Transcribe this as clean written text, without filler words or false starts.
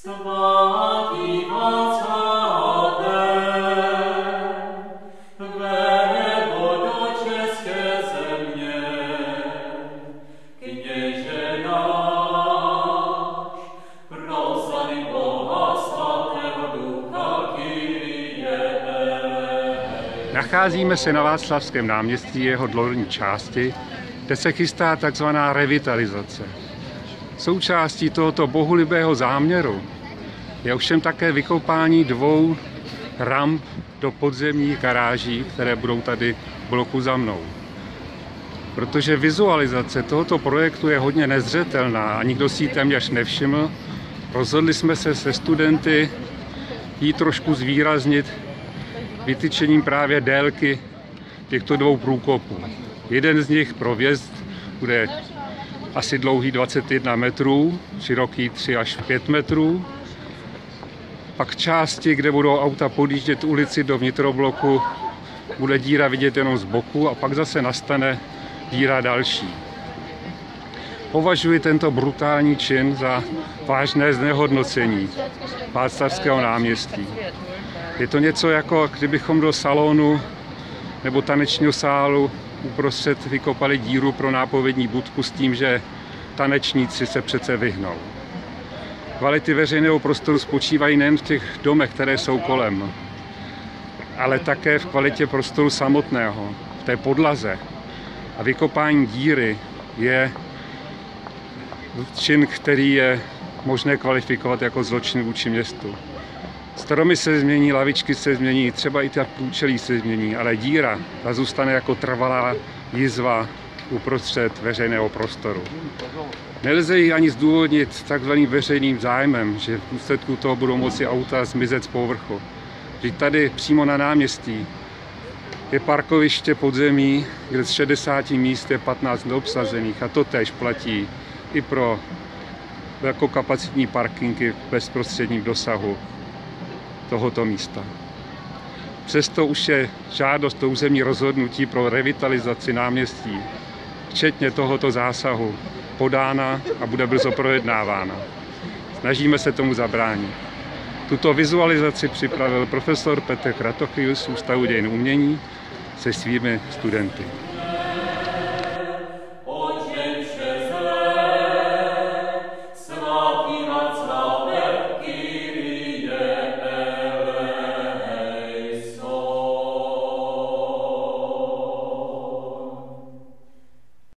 Svatý Václavé, vlevo do české země, kněže náš, proslavy Boha svatého ducha Kyrie. Nacházíme se na Václavském náměstí, jeho dolní části, kde se chystá takzvaná revitalizace. Součástí tohoto bohulibého záměru je ovšem také vykopání 2 ramp do podzemních garáží, které budou tady v bloku za mnou. Protože vizualizace tohoto projektu je hodně nezřetelná a nikdo si ji téměř nevšiml, rozhodli jsme se se studenty ji trošku zvýraznit vytyčením právě délky těchto 2 průkopů. Jeden z nich pro vjezd bude asi dlouhý 21 metrů, široký 3 až 5 metrů. Pak části, kde budou auta podjíždět ulici do vnitrobloku, bude díra vidět jenom z boku a pak zase nastane díra další. Považuji tento brutální čin za vážné znehodnocení Václavského náměstí. Je to něco jako kdybychom do salonu nebo tanečního sálu uprostřed vykopali díru pro nápovědní budku s tím, že tanečníci se přece vyhnou. Kvality veřejného prostoru spočívají nejen v těch domech, které jsou kolem, ale také v kvalitě prostoru samotného, v té podlaze. A vykopání díry je čin, který je možné kvalifikovat jako zločin vůči městu. Stromy se změní, lavičky se změní, třeba i ta průčelí se změní, ale díra ta zůstane jako trvalá jizva uprostřed veřejného prostoru. Nelze ji ani zdůvodnit takzvaným veřejným zájmem, že v důsledku toho budou moci auta zmizet z povrchu. Vždyť tady přímo na náměstí je parkoviště podzemí, kde z 60 míst je 15 neobsazených a to též platí i pro velkokapacitní parkingy v bezprostředním dosahu tohoto místa. Přesto už je žádost o územní rozhodnutí pro revitalizaci náměstí, včetně tohoto zásahu, podána a bude brzo projednávána. Snažíme se tomu zabránit. Tuto vizualizaci připravil profesor Petr Kratochvíl z Ústavu dějin umění se svými studenty.